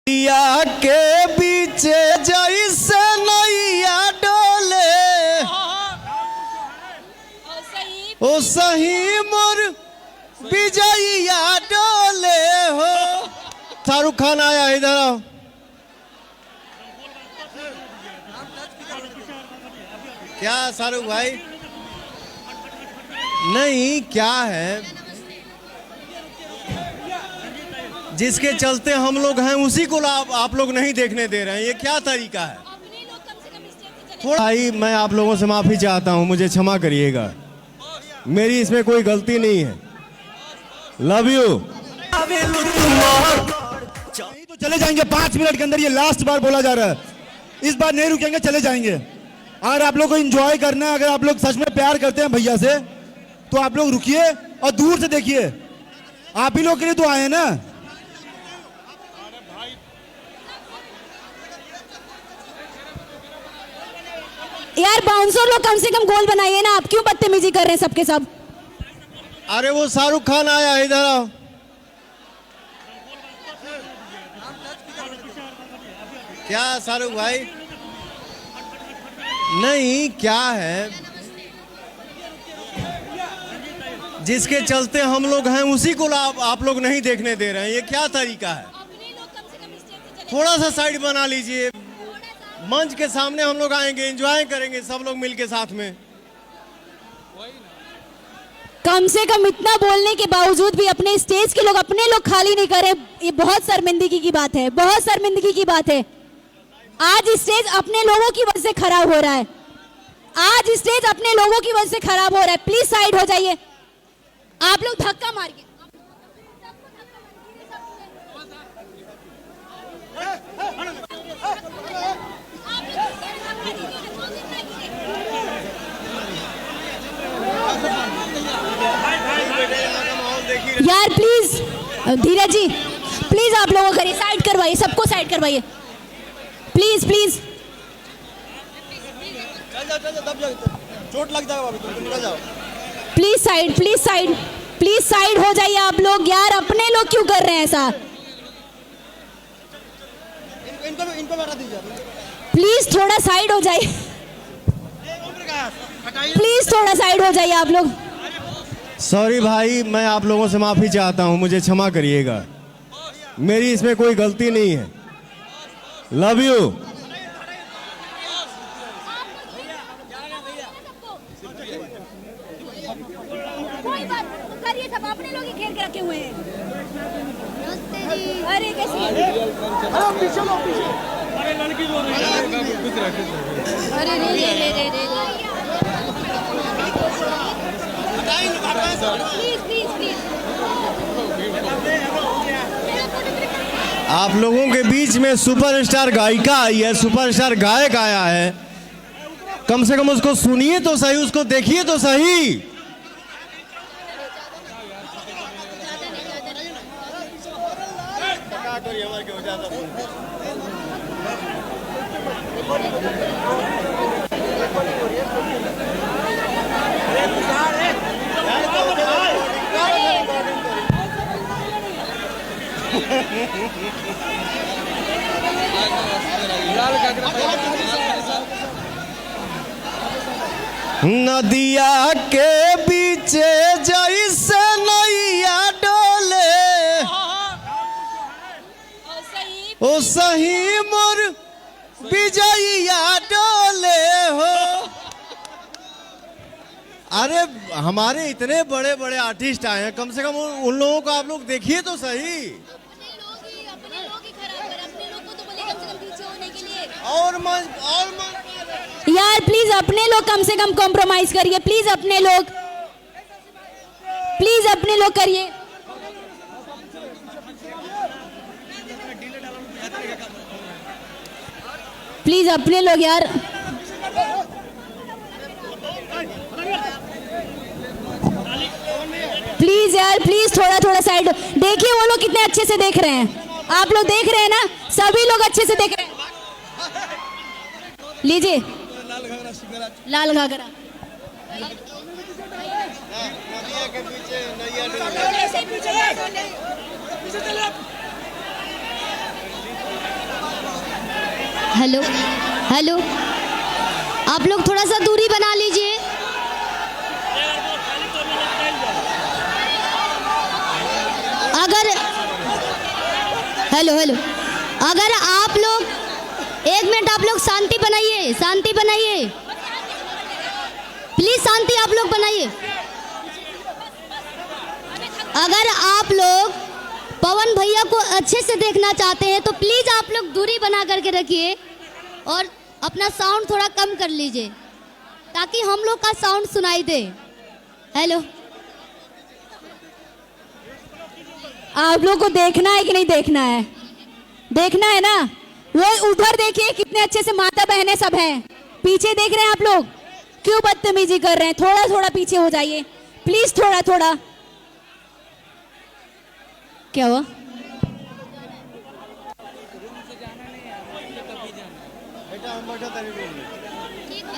नदिया के बीच जैसे नैया डोले ओ सही मोर विजयिया डोले हो। शाहरुख खान आया इधर आओ। क्या शाहरुख भाई? नहीं, क्या है जिसके चलते हम लोग हैं उसी को आप लोग नहीं देखने दे रहे हैं। ये क्या तरीका है? थोड़ा ही मैं आप लोगों से माफी चाहता हूं, मुझे क्षमा करिएगा, मेरी इसमें कोई गलती नहीं है। Love you. तो चले जाएंगे 5 मिनट के अंदर, ये लास्ट बार बोला जा रहा है, इस बार नहीं रुकेंगे, चले जाएंगे। अगर आप लोग को एंजॉय करना है, अगर आप लोग सच में प्यार करते हैं भैया से, तो आप लोग रुकिए और दूर से देखिए। आप ही लोग के लिए तो आए हैं ना। यार बाउंसर लोग कम से कम गोल बनाइए ना, आप क्यों बदतमीजी कर रहे हैं सबके सब? अरे वो शाहरुख खान आया इधर आओ। क्या शाहरुख भाई? नहीं, क्या है जिसके चलते हम लोग हैं उसी को आप लोग नहीं देखने दे रहे हैं। ये क्या तरीका है? थोड़ा सा साइड बना लीजिए, मंच के सामने हम लोग आएंगे, एंजॉय करेंगे सब लोग मिलके साथ में। कम से कम इतना बोलने के बावजूद भी अपने स्टेज के लोग अपने लोग खाली नहीं करे, ये बहुत शर्मिंदगी की बात है, बहुत शर्मिंदगी की बात है। आज स्टेज अपने लोगों की वजह से खराब हो रहा है, आज स्टेज अपने लोगों की वजह से खराब हो रहा है। प्लीज साइड हो जाइए। आप लोग धक्का मारिए। यार प्लीज धीरज जी, प्लीज आप लोगों को करिए, साइड करवाइए, सबको साइड करवाइए प्लीज प्लीज। चोट लग जाएगा, निकल जाओ। Please side, please side, please side हो जाइए आप लोग। यार अपने लोग क्यों कर रहे हैं ऐसा? इनको बैठा दीजिए। प्लीज थोड़ा साइड हो जाइए, प्लीज थोड़ा साइड हो जाइए आप लोग। सॉरी भाई, मैं आप लोगों से माफी चाहता हूं, मुझे क्षमा करिएगा, मेरी इसमें कोई गलती नहीं है। Love you. कोई बात करिए, सब अपने लोग ही घेर के रखे हुए हैं। अरे कैसी? अरे लड़की बोल रही है। अरे रे रे रे रे रे। Please please please. आप लोगों के बीच में सुपरस्टार गायिका आई है, सुपरस्टार गायक आया है, कम से कम उसको सुनिए तो सही, उसको देखिए तो सही। नदिया के बीच जैसे नैया डोले ओ सही मोर विजयिया डोले हो। अरे हमारे इतने बड़े बड़े आर्टिस्ट आए हैं, कम से कम उन लोगों को आप लोग देखिए तो सही। और यार प्लीज अपने लोग कम से कम कॉम्प्रोमाइज करिए, प्लीज अपने लोग, प्लीज अपने लोग करिए। प्लीज अपने लोग यार। प्लीज यार, प्लीज थोड़ा थोड़ा साइड। देखिए वो लोग कितने अच्छे से देख रहे हैं, आप लोग देख रहे हैं ना, सभी लोग अच्छे से देख रहे हैं। लीजिए लाल घाघरा। हेलो हेलो, आप लोग थोड़ा सा दूरी बना लीजिए। अगर हेलो हेलो, अगर आप लोग 1 मिनट, आप लोग शांति बनाइए, शांति बनाइए, प्लीज शांति आप लोग बनाइए। अगर आप लोग पवन भैया को अच्छे से देखना चाहते हैं तो प्लीज आप लोग दूरी बना करके रखिए और अपना साउंड थोड़ा कम कर लीजिए ताकि हम लोग का साउंड सुनाई दे। हेलो, आप लोग को देखना है कि नहीं देखना है? देखना है ना? वो उधर देखिए कितने अच्छे से माता बहनें सब हैं, पीछे देख रहे हैं आप लोग, क्यों बदतमीजी कर रहे हैं? थोड़ा थोड़ा पीछे हो जाइए प्लीज, थोड़ा थोड़ा। क्या हुआ? बेटा हम बैठा